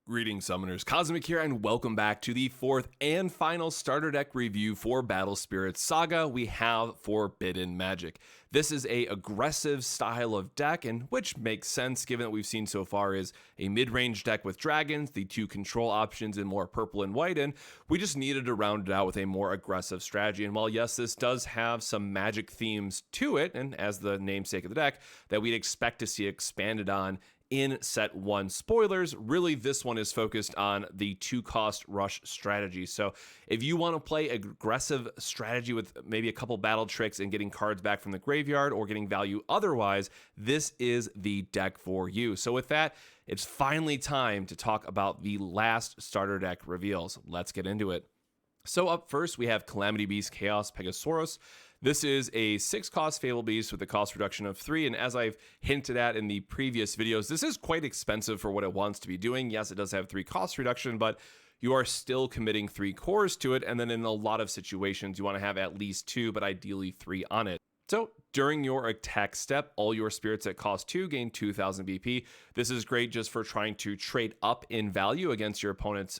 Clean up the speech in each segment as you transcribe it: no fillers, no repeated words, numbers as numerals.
Greetings, Summoners. Cosmic here, and welcome back to the fourth and final starter deck review for Battle Spirit Saga. We have Forbidden Magic. This is a aggressive style of deck, and which makes sense given that we've seen so far is a mid-range deck with dragons, the two control options in more purple and white, and we just needed to round it out with a more aggressive strategy. And while yes, this does have some magic themes to it, and as the namesake of the deck, that we'd expect to see expanded on in set one. Spoilers, really this one is focused on the 2-cost rush strategy. So if you want to play aggressive strategy with maybe a couple battle tricks and getting cards back from the graveyard or getting value otherwise, this is the deck for you. So with that, it's finally time to talk about the last starter deck reveals. Let's get into it. So up first, we have Calamity Beast Chaos Pegasoros. This is a 6-cost Fable Beast with a cost reduction of 3, and as I've hinted at in the previous videos, this is quite expensive for what it wants to be doing. Yes, it does have 3 cost reduction, but you are still committing 3 cores to it, and then in a lot of situations, you want to have at least 2, but ideally 3 on it. So during your attack step, all your spirits that cost 2 gain 2,000 BP. This is great just for trying to trade up in value against your opponent's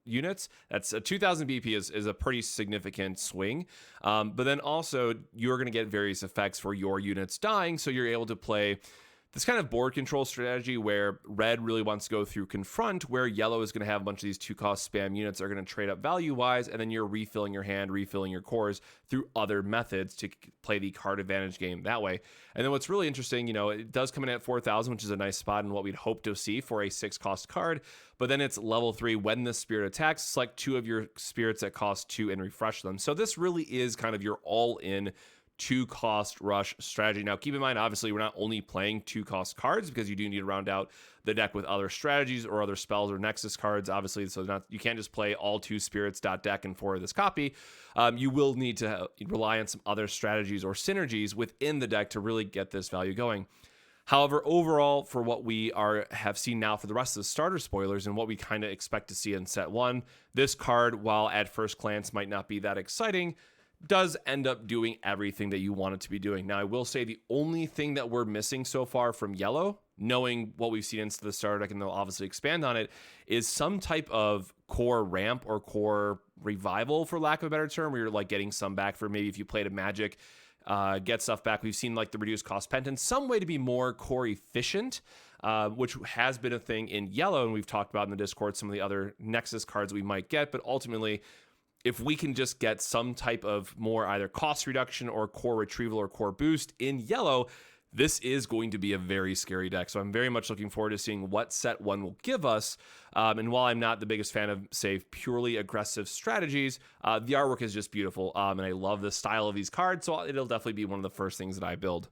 units. That's a 2,000 BP is a pretty significant swing, but then also you're going to get various effects for your units dying, so you're able to play this kind of board control strategy where red really wants to go through confront, where yellow is going to have a bunch of these 2-cost spam units that are going to trade up value wise, and then you're refilling your hand, refilling your cores through other methods to play the card advantage game that way. And then what's really interesting, it does come in at 4,000, which is a nice spot and what we'd hope to see for a 6-cost card, but then it's level 3. When the spirit attacks, select 2 of your spirits that cost 2 and refresh them. So this really is kind of your all-in 2-cost rush strategy. Now, keep in mind, obviously, we're not only playing 2-cost cards because you do need to round out the deck with other strategies or other spells or Nexus cards, obviously. So you can't just play all 2 spirits deck and 4 of this copy. You will need to rely on some other strategies or synergies within the deck to really get this value going. However, overall, for what we have seen now for the rest of the starter spoilers and what we kind of expect to see in set 1, this card, while at first glance might not be that exciting, does end up doing everything that you want it to be doing. Now, I will say the only thing that we're missing so far from yellow, knowing what we've seen into the starter deck, and they'll obviously expand on it, is some type of core ramp or core revival, for lack of a better term, where you're like getting some back for maybe if you played a magic, get stuff back. We've seen like the reduced cost Pentan, some way to be more core efficient, which has been a thing in yellow, and we've talked about in the Discord some of the other Nexus cards we might get, but ultimately, if we can just get some type of more either cost reduction or core retrieval or core boost in yellow, this is going to be a very scary deck. So I'm very much looking forward to seeing what set 1 will give us. And while I'm not the biggest fan of, say, purely aggressive strategies, the artwork is just beautiful. And I love the style of these cards, so it'll definitely be one of the first things that I build.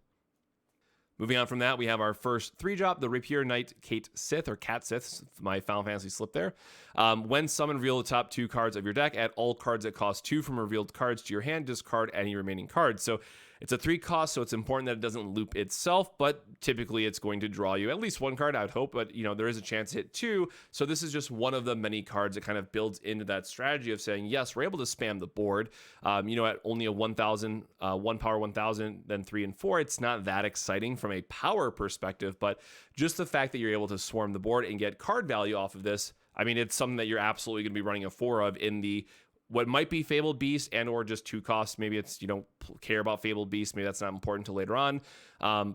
Moving on from that, we have our first 3-drop, the Rapier Knight Cat-SIth, or Cat-SIth, my Final Fantasy slip there. When summoned, reveal the top 2 cards of your deck. Add all cards that cost 2 from revealed cards to your hand. Discard any remaining cards. So it's a 3-cost, so it's important that it doesn't loop itself, but typically it's going to draw you at least 1 card, I would hope, but there is a chance to hit 2. So this is just one of the many cards that kind of builds into that strategy of saying, yes, we're able to spam the board. At only a 1,000, 1 power 1,000, then 3 and 4, it's not that exciting from a power perspective, but just the fact that you're able to swarm the board and get card value off of this, I mean, it's something that you're absolutely going to be running a 4 of in the what might be Fabled Beast and or just 2 costs. Maybe it's you don't care about Fabled Beast. Maybe that's not important until later on.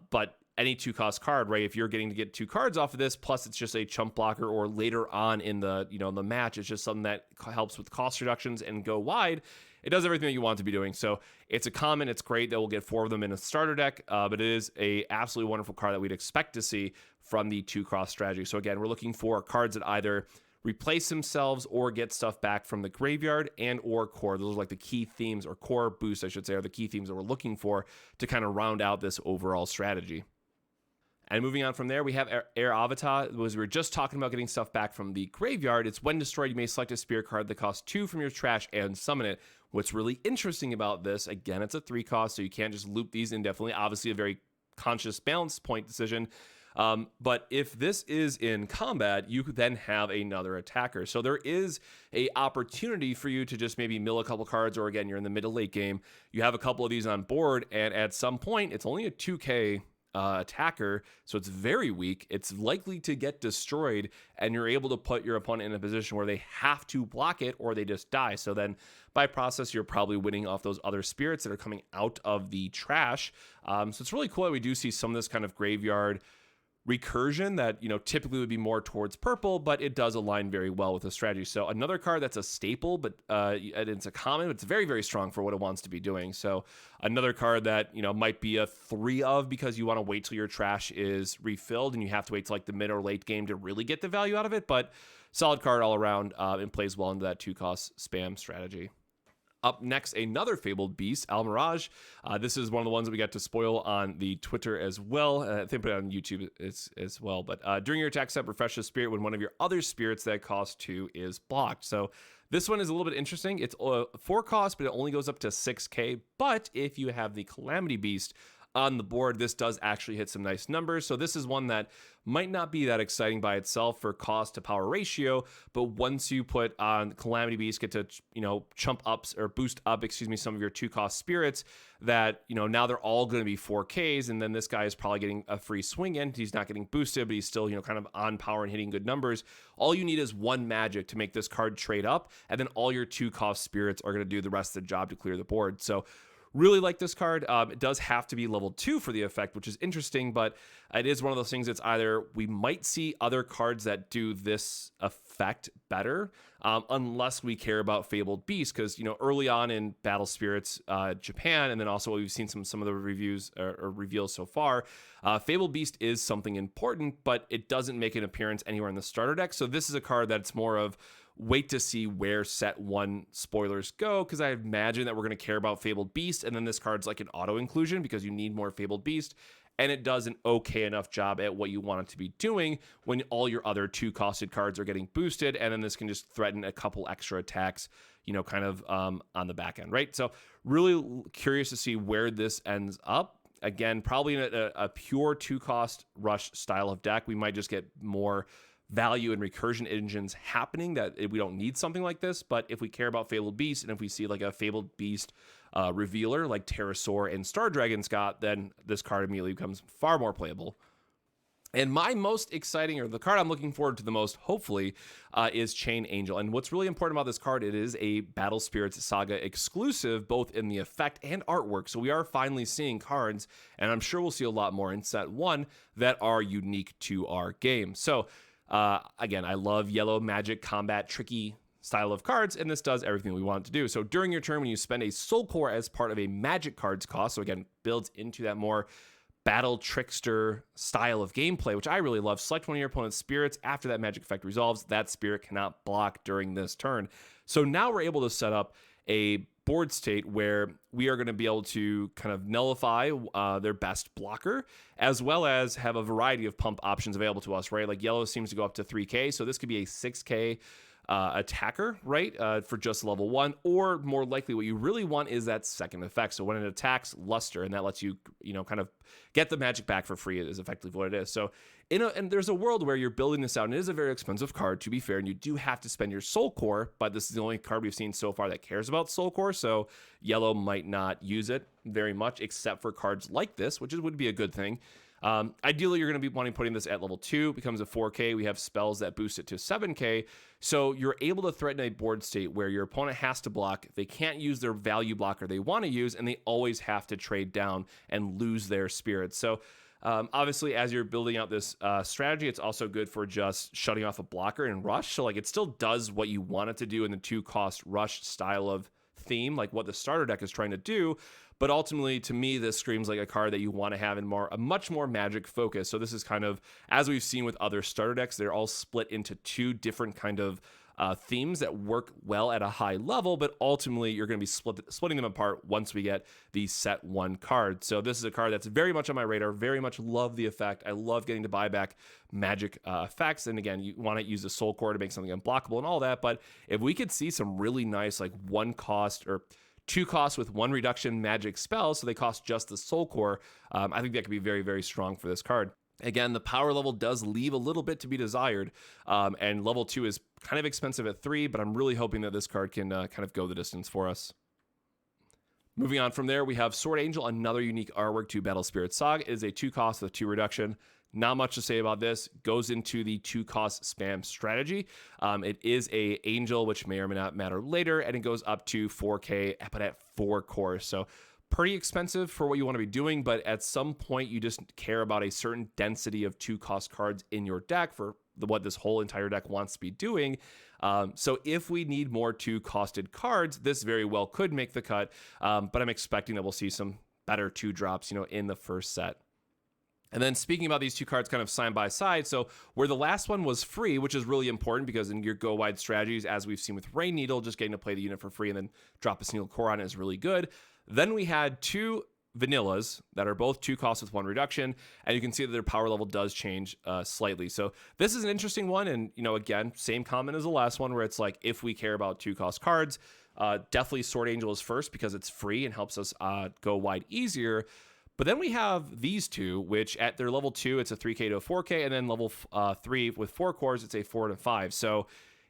But any 2-cost card, right? If you're getting to get 2 cards off of this, plus it's just a chump blocker, or later on in the the match, it's just something that helps with cost reductions and go wide. It does everything that you want it to be doing. So it's a common. It's great that we'll get 4 of them in a starter deck, but it is a absolutely wonderful card that we'd expect to see from the 2-cross strategy. So again, we're looking for cards that either replace themselves or get stuff back from the graveyard and or core. Those are like the key themes, or core boosts, I should say, are the key themes that we're looking for to kind of round out this overall strategy. And moving on from there, we have Airavatah. We were just talking about getting stuff back from the graveyard. It's when destroyed, you may select a spirit card that costs 2 from your trash and summon it. What's really interesting about this, again, it's a 3-cost, so you can't just loop these indefinitely. Obviously, a very conscious balance point decision. But if this is in combat, you could then have another attacker. So there is a opportunity for you to just maybe mill a couple cards, or again, you're in the mid to late game, you have a couple of these on board, and at some point, it's only a 2K attacker, so it's very weak. It's likely to get destroyed, and you're able to put your opponent in a position where they have to block it or they just die. So then by process, you're probably winning off those other spirits that are coming out of the trash. So it's really cool that we do see some of this kind of graveyard recursion that, you know, typically would be more towards purple, but it does align very well with the strategy. So another card that's a staple, but it's a common, but it's very, very strong for what it wants to be doing. So another card that, you know, might be a 3 of because you want to wait till your trash is refilled and you have to wait till like the mid or late game to really get the value out of it. But solid card all around, and plays well into that 2-cost spam strategy. Up next, another Fabled Beast, Almirage. This is one of the ones that we got to spoil on the Twitter as well. I think put it on YouTube as well. But during your attack step, refresh the spirit when one of your other spirits that cost 2 is blocked. So this one is a little bit interesting. It's 4 cost, but it only goes up to 6k. But if you have the Calamity Beast on the board, this does actually hit some nice numbers. So this is one that might not be that exciting by itself for cost to power ratio, but once you put on Calamity Beast, get to, you know, chump ups or boost up, some of your 2-cost spirits that, you know, now they're all going to be 4Ks, and then this guy is probably getting a free swing in. He's not getting boosted, but he's still, you know, kind of on power and hitting good numbers. All you need is 1 magic to make this card trade up, and then all your 2-cost spirits are going to do the rest of the job to clear the board. So really like this card. It does have to be level 2 for the effect, which is interesting, but it is one of those things that's either we might see other cards that do this effect better, unless we care about Fabled Beast, because, you know, early on in Battle Spirits Japan, and then also we've seen some of the reviews or reveals so far, Fabled Beast is something important, but it doesn't make an appearance anywhere in the starter deck. So this is a card that's more of wait to see where set 1 spoilers go, because I imagine that we're going to care about Fabled Beast, and then this card's like an auto inclusion because you need more Fabled Beast, and it does an okay enough job at what you want it to be doing when all your other 2-costed cards are getting boosted, and then this can just threaten a couple extra attacks, you know, kind of on the back end, right? So really curious to see where this ends up. Again, probably in a pure 2-cost rush style of deck. We might just get more value and recursion engines happening that we don't need something like this. But if we care about Fabled Beast, and if we see like a Fabled Beast revealer like Pterosaur and Star Dragon Scott, then this card immediately becomes far more playable. And my most exciting, or the card I'm looking forward to the most, hopefully, is Chain Angel. And what's really important about this card, it is a Battle Spirits Saga exclusive, both in the effect and artwork. So we are finally seeing cards, and I'm sure we'll see a lot more in set 1 that are unique to our game. So again, I love yellow magic combat tricky style of cards, and this does everything we want it to do. So during your turn, when you spend a Soul Core as part of a magic card's cost, so again, builds into that more battle trickster style of gameplay, which I really love. Select one of your opponent's spirits. After that magic effect resolves, that spirit cannot block during this turn. So now we're able to set up a board state where we are going to be able to kind of nullify their best blocker, as well as have a variety of pump options available to us, right? Like yellow seems to go up to 3k, so this could be a 6k attacker, right, for just level 1, or more likely what you really want is that second effect. So when it attacks, luster, and that lets you, you know, kind of get the magic back for free is effectively what it is. So and there's a world where you're building this out, and it is a very expensive card, to be fair, and you do have to spend your Soul Core, but this is the only card we've seen so far that cares about Soul Core, so yellow might not use it very much, except for cards like this, which would be a good thing. Ideally, you're going to be wanting putting this at level 2, becomes a 4k. We have spells that boost it to 7k. So you're able to threaten a board state where your opponent has to block. They can't use their value blocker they want to use, and they always have to trade down and lose their spirits. So obviously, as you're building out this strategy, it's also good for just shutting off a blocker and rush. So like it still does what you want it to do in the 2-cost rush style of theme, like what the starter deck is trying to do. But ultimately, to me, this screams like a card that you want to have in a much more magic focus. So this is kind of, as we've seen with other starter decks, they're all split into 2 different kind of themes that work well at a high level, but ultimately you're going to be splitting them apart once we get the set 1 card. So this is a card that's very much on my radar, very much love the effect. I love getting to buy back magic effects. And again, you want to use the Soul Core to make something unblockable and all that. But if we could see some really nice, like 1 cost or 2 costs with 1 reduction magic spells, so they cost just the Soul Core, I think that could be very, very strong for this card. Again, the power level does leave a little bit to be desired, and level 2 is kind of expensive at 3, but I'm really hoping that this card can kind of go the distance for us. Moving on from there, we have Sword Angel, another unique artwork to Battle Spirit Saga. It is a 2-cost with 2 reduction. Not much to say about this. Goes into the 2-cost spam strategy. It is a Angel, which may or may not matter later, and it goes up to 4K, but at 4 cores. So pretty expensive for what you want to be doing, but at some point you just care about a certain density of 2-cost cards in your deck for what this whole entire deck wants to be doing. So if we need more 2-costed cards, this very well could make the cut, but I'm expecting that we'll see some better 2-drops, in the first set. And then speaking about these 2 cards kind of side by side, so where the last one was free, which is really important because in your go wide strategies, as we've seen with Rain Needle, just getting to play the unit for free and then drop a single core on it is really good. Then we had 2 vanillas that are both 2 costs with 1 reduction, and you can see that their power level does change slightly. So this is an interesting one, and again, same comment as the last one, where it's like, if we care about 2-cost cards, definitely Sword Angel is first because it's free and helps us go wide easier. But then we have these 2, which at their level 2, it's a 3K to a 4K, and then level 3 with 4 cores, it's a 4 to 5. So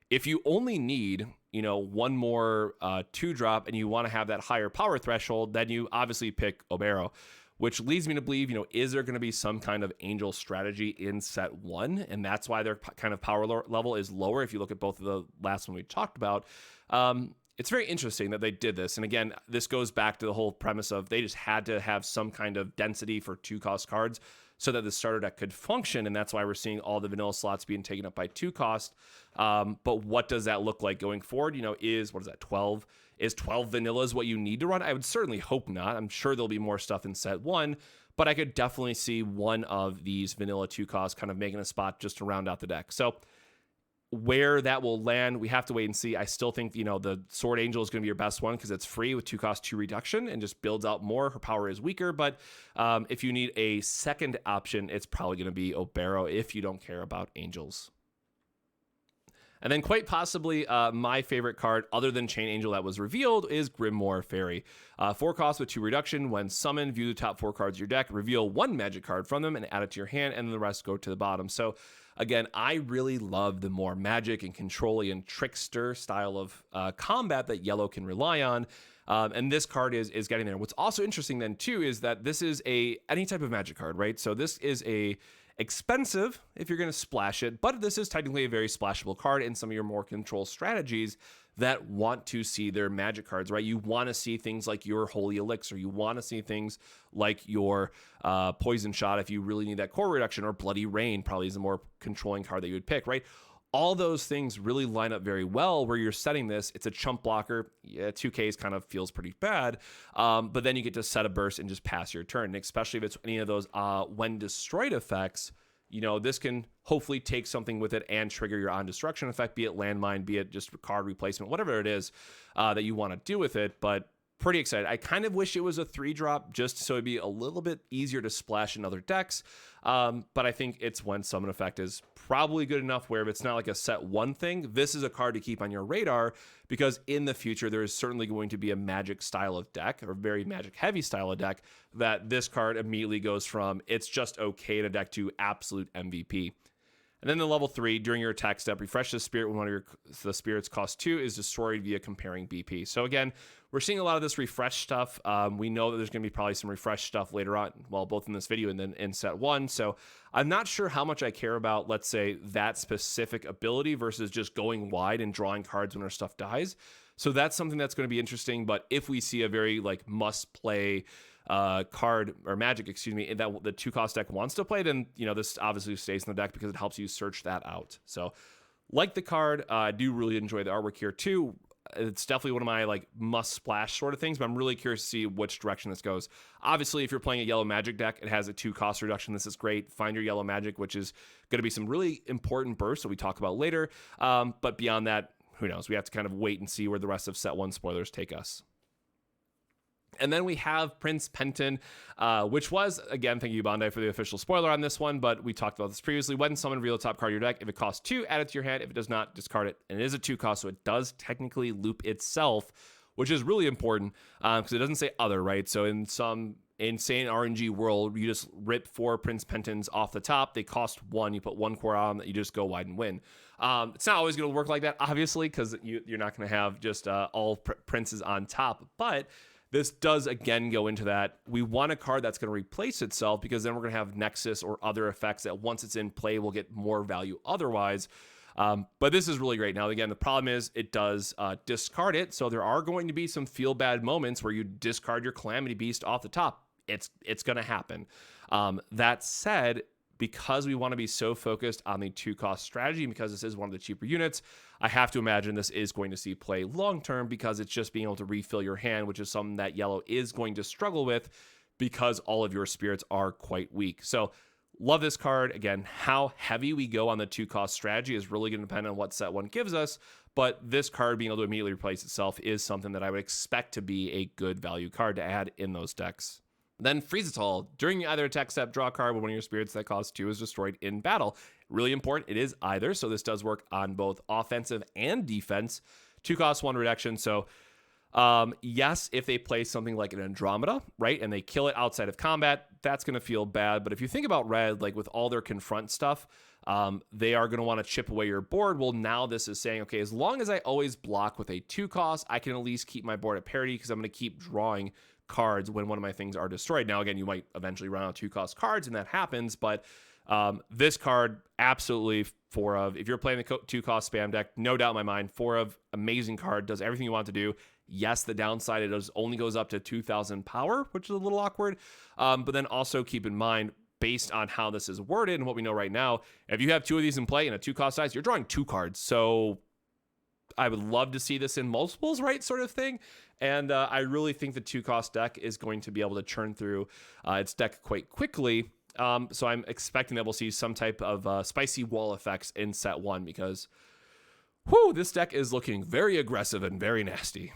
if you only need, one more 2-drop and you want to have that higher power threshold, then you obviously pick Obero, which leads me to believe, is there going to be some kind of Angel strategy in set 1? And that's why their kind of power level is lower. If you look at both of the last one we talked about, it's very interesting that they did this. And again, this goes back to the whole premise of they just had to have some kind of density for 2-cost cards so that the starter deck could function. And that's why we're seeing all the vanilla slots being taken up by 2-cost. But what does that look like going forward? Is 12? Is 12 vanillas what you need to run? I would certainly hope not. I'm sure there'll be more stuff in set 1, but I could definitely see one of these vanilla 2-cost kind of making a spot just to round out the deck. So where that will land, we have to wait and see. I still think, the Sword Angel is going to be your best one because it's free with 2-cost 2 reduction and just builds out more. Her power is weaker, but if you need a second option, it's probably going to be Obero if you don't care about Angels. And then quite possibly my favorite card other than Chain Angel that was revealed is Grimoire Fairy. 4 costs with 2 reduction. When summoned, view the top 4 cards of your deck, reveal 1 magic card from them and add it to your hand, and then the rest go to the bottom. So again, I really love the more magic and control-y and trickster style of combat that yellow can rely on. And this card is getting there. What's also interesting then too is that this is any type of magic card, right? So this is expensive if you're going to splash it, but this is technically a very splashable card in some of your more control strategies that want to see their magic cards, right? You want to see things like your Holy Elixir. You want to see things like your Poison Shot if you really need that core reduction, or Bloody Rain probably is a more controlling card that you would pick, right? All those things really line up very well where you're setting this. It's a chump blocker. Yeah, 2Ks kind of feels pretty bad, but then you get to set a burst and just pass your turn, and especially if it's any of those when destroyed effects. This can hopefully take something with it and trigger your on destruction effect, be it landmine, be it just card replacement, whatever it is that you want to do with it. But pretty excited. I kind of wish it was a 3-drop just so it'd be a little bit easier to splash in other decks. But I think it's when summon effect is probably good enough where if it's not like a set 1 thing, this is a card to keep on your radar, because in the future, there is certainly going to be a magic style of deck, or very magic heavy style of deck, that this card immediately goes from it's just okay in a deck to absolute MVP. And then the level 3, during your attack step, refresh the spirit when one of the spirits cost 2 is destroyed via comparing BP. So again, we're seeing a lot of this refresh stuff. We know that there's going to be probably some refresh stuff later on, well, both in this video and then in set 1. So I'm not sure how much I care about, let's say, that specific ability versus just going wide and drawing cards when our stuff dies. So that's something that's going to be interesting. But if we see a very must play card or magic, that the 2-cost deck wants to play, then this obviously stays in the deck because it helps you search that out. So like the card, I do really enjoy the artwork here too. It's definitely one of my must splash sort of things, but I'm really curious to see which direction this goes. Obviously, if you're playing a yellow magic deck, it has a 2-cost reduction. This is great. Find your yellow magic, which is going to be some really important bursts that we talk about later. But beyond that, who knows? We have to kind of wait and see where the rest of set 1 spoilers take us. And then we have Prince Pentan, which was, again, thank you, Bandai, for the official spoiler on this one, but we talked about this previously. When summoned, reveal the top card of your deck. If it costs 2, add it to your hand. If it does not, discard it. And it is a 2-cost, so it does technically loop itself, which is really important because it doesn't say other, right? So in some insane RNG world, you just rip 4 Prince Pentans off the top. They cost 1. You put 1 core on that, you just go wide and win. It's not always going to work like that, obviously, because you're not going to have just all princes on top, but this does again go into that. We want a card that's going to replace itself, because then we're going to have Nexus or other effects that once it's in play will get more value otherwise. But this is really great. Now, again, the problem is it does discard it. So there are going to be some feel bad moments where you discard your Calamity Beast off the top. It's going to happen. That said, because we want to be so focused on the 2-cost strategy, and because this is one of the cheaper units, I have to imagine this is going to see play long-term, because it's just being able to refill your hand, which is something that yellow is going to struggle with because all of your spirits are quite weak. So love this card. Again, how heavy we go on the 2-cost strategy is really going to depend on what set 1 gives us, but this card being able to immediately replace itself is something that I would expect to be a good value card to add in those decks. Then Freezstal. During either attack step, draw a card when one of your spirits that costs 2 is destroyed in battle. Really important, it is either, so this does work on both offensive and defense. 2 cost 1 reduction, so yes, if they play something like an Andromeda, right, and they kill it outside of combat, that's going to feel bad. But if you think about red, like with all their confront stuff, they are going to want to chip away your board. Well, now this is saying, okay, as long as I always block with a 2 cost, I can at least keep my board at parity, because I'm going to keep drawing cards when one of my things are destroyed. Now, again, you might eventually run out of 2-cost cards, and that happens, but this card, absolutely 4 of. If you're playing the 2-cost spam deck, no doubt in my mind, 4 of, amazing card, does everything you want to do. Yes, the downside, it only goes up to 2,000 power, which is a little awkward, but then also keep in mind, based on how this is worded and what we know right now, if you have 2 of these in play in a 2-cost size, you're drawing 2 cards, so I would love to see this in multiples, right, sort of thing. And I really think the 2-cost deck is going to be able to churn through its deck quite quickly. So I'm expecting that we'll see some type of spicy wall effects in set 1, because this deck is looking very aggressive and very nasty.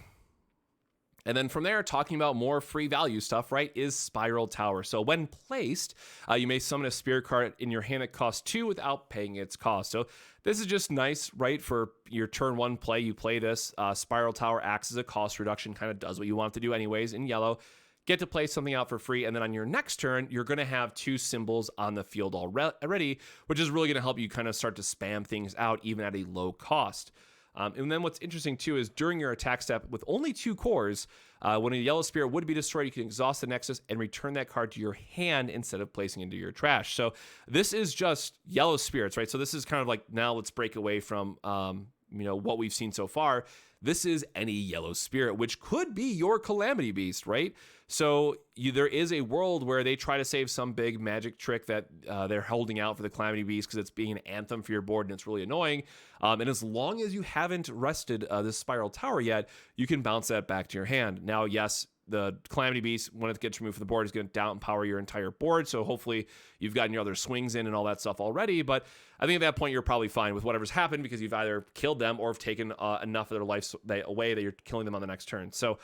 And then from there, talking about more free value stuff, right, is Spiral Tower. So when placed, you may summon a spirit card in your hand that costs 2 without paying its cost. So this is just nice, right, for your turn 1 play. You play this. Spiral Tower acts as a cost reduction, kind of does what you want to do anyways in yellow. Get to play something out for free, and then on your next turn, you're going to have 2 symbols on the field already, which is really going to help you kind of start to spam things out even at a low cost. And then what's interesting too is during your attack step with only 2 cores, when a yellow spirit would be destroyed, you can exhaust the Nexus and return that card to your hand instead of placing it into your trash. So this is just yellow spirits, right? So this is kind of like, now let's break away from what we've seen so far. This is any yellow spirit, which could be your Calamity Beast, right? So there is a world where they try to save some big magic trick that they're holding out for the Calamity Beast because it's being an anthem for your board and it's really annoying. And as long as you haven't rested this Spiral Tower yet, you can bounce that back to your hand. Now, yes, the Calamity Beast, when it gets removed from the board, is going to down power your entire board. So hopefully you've gotten your other swings in and all that stuff already. But I think at that point, you're probably fine with whatever's happened because you've either killed them or have taken enough of their life away that you're killing them on the next turn. So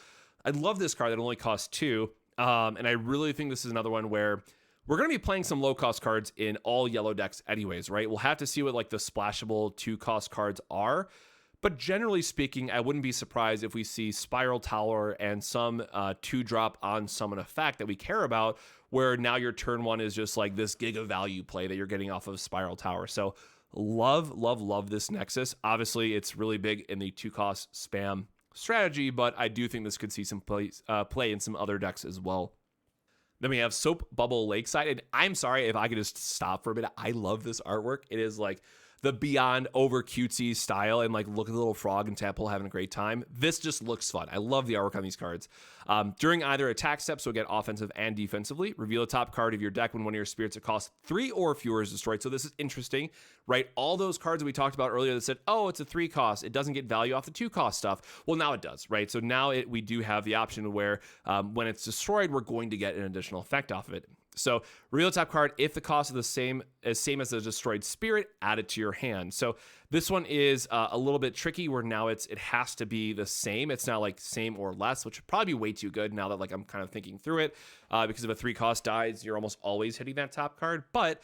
I love this card that only costs 2. And I really think this is another one where we're going to be playing some low-cost cards in all yellow decks anyways, right? We'll have to see what like the splashable 2-cost cards are. But generally speaking, I wouldn't be surprised if we see Spiral Tower and some 2-drop on summon effect that we care about, where now your turn 1 is just like this giga value play that you're getting off of Spiral Tower. So love this Nexus. Obviously, it's really big in the 2-cost spam strategy, but I do think this could see some play in some other decks as well. Then we have Soap Bubble Lakeside, and I'm sorry if I could just stop for a minute. I love this artwork. It is like the beyond over cutesy style, and like look at the little frog and Tadpole having a great time. This just looks fun. I love the artwork on these cards. During either attack step, so get offensive and defensively, reveal a top card of your deck when one of your spirits that costs 3 or fewer is destroyed. So this is interesting, right? All those cards that we talked about earlier that said, oh, it's a 3 cost, it doesn't get value off the 2 cost stuff. Well, now it does, right? So now we do have the option where when it's destroyed, we're going to get an additional effect off of it. So reveal top card if the cost is the same as the destroyed spirit, add it to your hand. So this one is a little bit tricky where now it has to be the same. It's not like same or less, which would probably be way too good now that like I'm kind of thinking through it, because if a 3 cost dies, you're almost always hitting that top card. But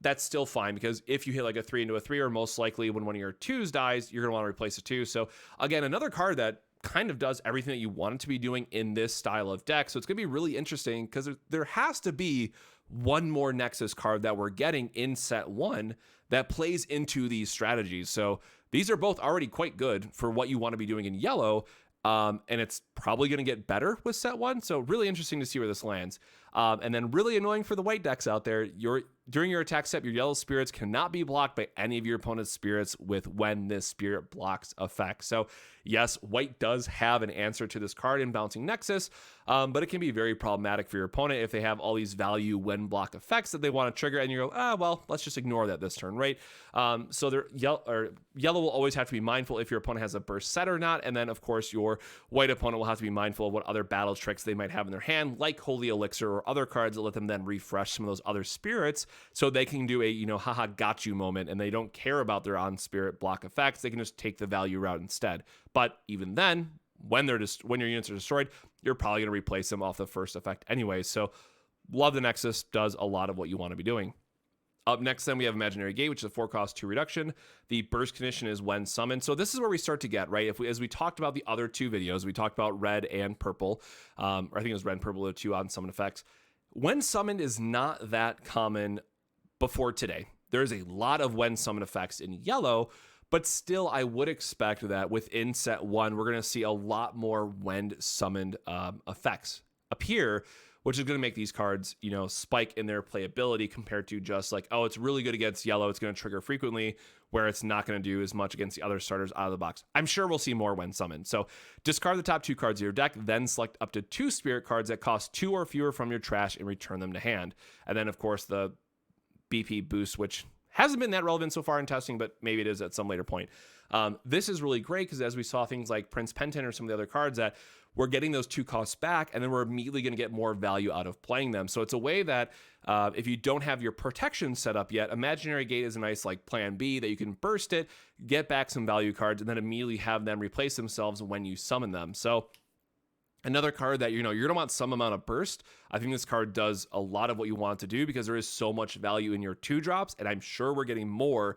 that's still fine, because if you hit like a 3 into a 3, or most likely when one of your 2s dies, you're gonna want to replace a 2. So again, another card that kind of does everything that you want it to be doing in this style of deck. So it's going to be really interesting because there has to be one more Nexus card that we're getting in set 1 that plays into these strategies. So these are both already quite good for what you want to be doing in yellow. And it's probably going to get better with set 1. So really interesting to see where this lands. And then really annoying for the white decks out there. During your attack step, your yellow spirits cannot be blocked by any of your opponent's spirits with when this spirit blocks effect. So yes, white does have an answer to this card in Bouncing Nexus, but it can be very problematic for your opponent if they have all these value when block effects that they want to trigger, and you go, well, let's just ignore that this turn, right? So yellow will always have to be mindful if your opponent has a burst set or not, and then of course your white opponent will have to be mindful of what other battle tricks they might have in their hand, like Holy Elixir or other cards that let them then refresh some of those other spirits, so they can do a haha got you moment, and they don't care about their on spirit block effects. They can just take the value route instead. But even then, when your units are destroyed, you're probably going to replace them off the first effect anyway. So love the Nexus, does a lot of what you want to be doing. Up next, then, we have Imaginary Gate, which is a 4-cost 2 reduction. The burst condition is when summoned. So this is where we start to get, right? As we talked about the other 2 videos, we talked about red and purple. Or I think it was red and purple, the 2 on summon effects. When summoned is not that common before today. There's a lot of when summoned effects in yellow, but still, I would expect that within set 1, we're going to see a lot more when summoned effects appear, which is going to make these cards, spike in their playability compared to just like, oh, it's really good against yellow, it's going to trigger frequently, where it's not going to do as much against the other starters out of the box. I'm sure we'll see more when summoned. So discard the top 2 cards of your deck, then select up to 2 spirit cards that cost 2 or fewer from your trash and return them to hand. And then, of course, the BP boost, which hasn't been that relevant so far in testing, but maybe it is at some later point. This is really great because as we saw things like Prince Pentan or some of the other cards that we're getting those 2 costs back, and then we're immediately going to get more value out of playing them. So it's a way that if you don't have your protection set up yet, Imaginary Gate is a nice like plan B that you can burst it, get back some value cards, and then immediately have them replace themselves when you summon them. So another card that you're going to want some amount of burst. I think this card does a lot of what you want it to do because there is so much value in your 2 drops, and I'm sure we're getting more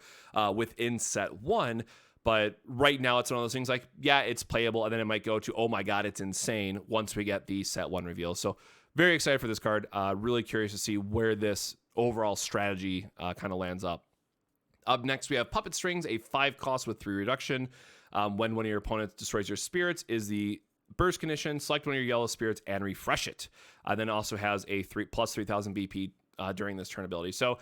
within set 1. But right now, it's one of those things like, yeah, it's playable, and then it might go to, oh my god, it's insane once we get the set 1 reveal. So very excited for this card. Really curious to see where this overall strategy kind of lands up. Up next, we have Puppet Strings, a 5-cost with 3 reduction. When one of your opponents destroys your spirits is the burst condition. Select one of your yellow spirits and refresh it. Then also has a plus 3,000 BP during this turn ability. So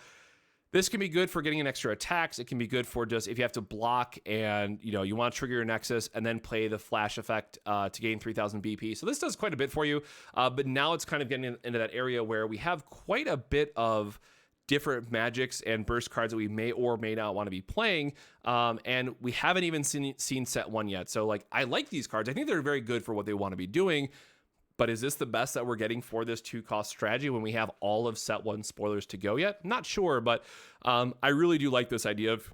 this can be good for getting an extra attacks. It can be good for just if you have to block and you want to trigger your Nexus and then play the flash effect to gain 3,000 BP. So this does quite a bit for you. But now it's kind of getting into that area where we have quite a bit of different magics and burst cards that we may or may not want to be playing. And we haven't even seen set 1 yet. So like, I like these cards. I think they're very good for what they want to be doing. But is this the best that we're getting for this 2-cost strategy when we have all of set 1 spoilers to go yet? Not sure, but I really do like this idea of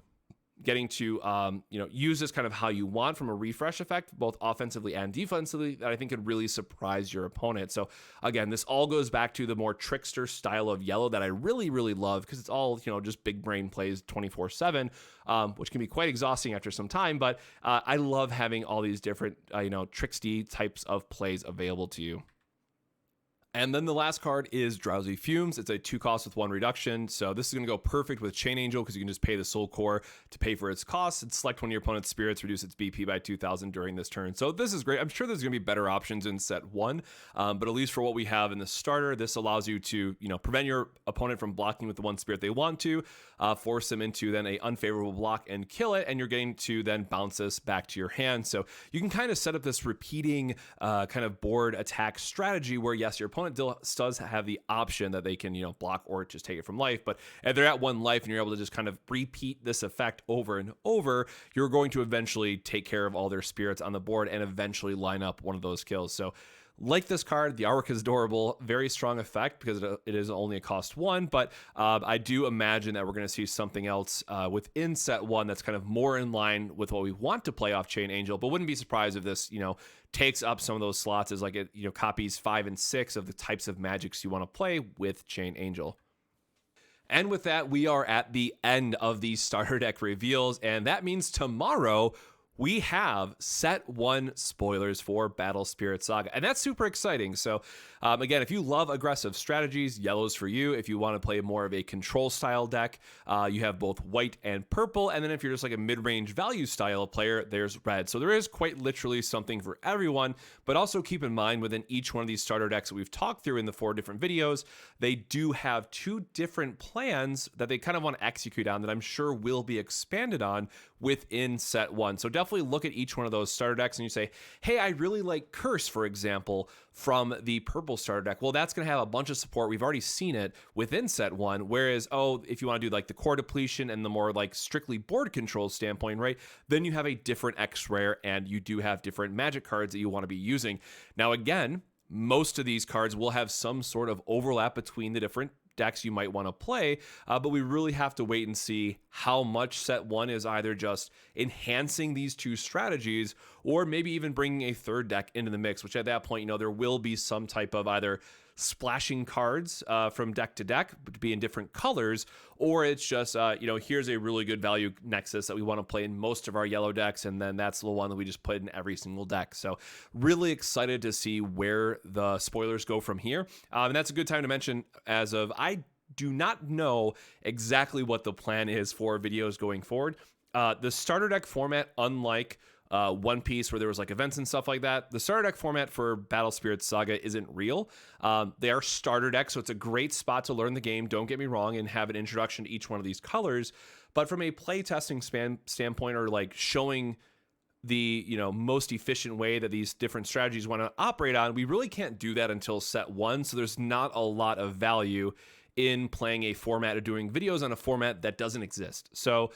getting to use this kind of how you want from a refresh effect, both offensively and defensively, that I think could really surprise your opponent. So again, this all goes back to the more trickster style of yellow that I really, really love because it's all, just big brain plays 24/7, which can be quite exhausting after some time. But I love having all these different, tricksty types of plays available to you. And then the last card is Drowsy Fumes. It's a 2-cost with 1 reduction. So this is going to go perfect with Chain Angel because you can just pay the Soul Core to pay for its costs and select one of your opponent's spirits, reduce its BP by 2,000 during this turn. So this is great. I'm sure there's going to be better options in set 1, but at least for what we have in the starter, this allows you to, prevent your opponent from blocking with the one spirit they want to, force them into then a unfavorable block and kill it, and you're getting to then bounce this back to your hand. So you can kind of set up this repeating kind of board attack strategy where, yes, your opponent does have the option that they can, block or just take it from life. But if they're at 1 life and you're able to just kind of repeat this effect over and over, you're going to eventually take care of all their spirits on the board and eventually line up one of those kills. So like this card, the artwork is adorable, very strong effect because it is only a cost 1, but I do imagine that we're going to see something else within set 1 that's kind of more in line with what we want to play off Chain Angel, but wouldn't be surprised if this, takes up some of those slots as like it, copies 5 and 6 of the types of magics you want to play with Chain Angel. And with that, we are at the end of these starter deck reveals, and that means tomorrow we have set 1 spoilers for Battle Spirit Saga, and that's super exciting. So again, if you love aggressive strategies, yellow's for you. If you want to play more of a control style deck, you have both white and purple, and then if you're just like a mid-range value style player, there's red. So there is quite literally something for everyone, but also keep in mind within each one of these starter decks that we've talked through in the 4 different videos, they do have 2 different plans that they kind of want to execute on that I'm sure will be expanded on within set 1. So definitely look at each one of those starter decks and you say, hey, I really like Curse, for example, from the purple starter deck. Well, that's going to have a bunch of support. We've already seen it within set 1. Whereas, oh, if you want to do like the core depletion and the more like strictly board control standpoint, right, then you have a different X rare and you do have different magic cards that you want to be using. Now, again, most of these cards will have some sort of overlap between the different decks you might want to play, but we really have to wait and see how much set 1 is either just enhancing these 2 strategies or maybe even bringing a third deck into the mix, which at that point, you know, there will be some type of either splashing cards from deck to deck to be in different colors, or it's just, you know, here's a really good value nexus that we want to play in most of our yellow decks, and then that's the one that we just played in every single deck. So really excited to see where the spoilers go from here. And that's a good time to mention, as of, I do not know exactly what the plan is for videos going forward. The starter deck format, unlike One Piece, where there was like events and stuff like that, the starter deck format for Battle Spirit Saga isn't real. They are starter decks, so it's a great spot to learn the game, don't get me wrong, and have an introduction to each one of these colors. But from a play testing standpoint, or like showing the, you know, most efficient way that these different strategies want to operate on, we really can't do that until set 1. So there's not a lot of value in playing a format or doing videos on a format that doesn't exist. So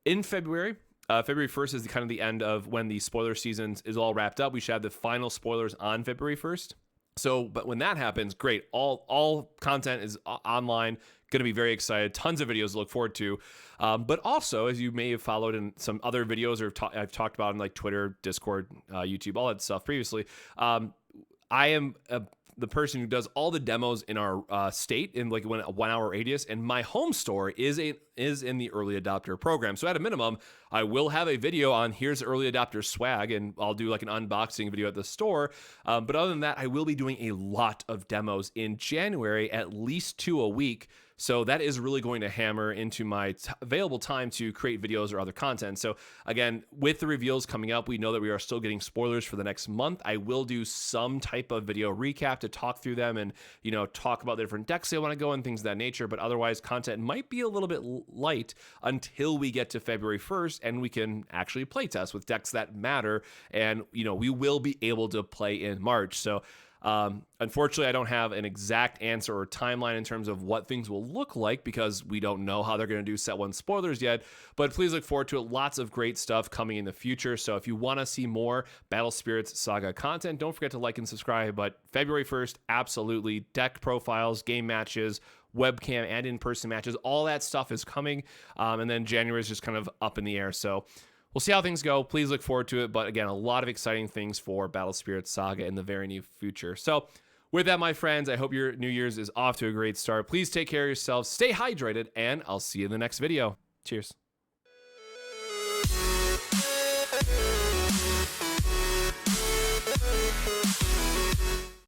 in February 1st is kind of the end of when the spoiler season is all wrapped up. We should have the final spoilers on February 1st. So, but when that happens, great. All content is online. Going to be very excited. Tons of videos to look forward to. But also, as you may have followed in some other videos or I've talked about in like Twitter, Discord, YouTube, all that stuff previously, I am the person who does all the demos in our state in like a 1 hour radius, and my home store is in the early adopter program. So at a minimum, I will have a video on here's early adopter swag, and I'll do like an unboxing video at the store. But other than that, I will be doing a lot of demos in January, at least 2 a week. So that is really going to hammer into my available time to create videos or other content. So again, with the reveals coming up, we know that we are still getting spoilers for the next month. I will do some type of video recap to talk through them and, you know, talk about the different decks they want to go and things of that nature. But otherwise, content might be a little bit light until we get to February 1st and we can actually play test with decks that matter. And, you know, we will be able to play in March. So unfortunately, I don't have an exact answer or timeline in terms of what things will look like because we don't know how they're going to do set 1 spoilers yet, but please look forward to it. Lots of great stuff coming in the future. So if you want to see more Battle Spirits Saga content, don't forget to like and subscribe. But February 1st, absolutely, deck profiles, game matches, webcam and in-person matches, all that stuff is coming. And then January is just kind of up in the air. So we'll see how things go. Please look forward to it. But again, a lot of exciting things for Battle Spirit Saga in the very near future. So with that, my friends, I hope your New Year's is off to a great start. Please take care of yourselves, stay hydrated, and I'll see you in the next video. Cheers.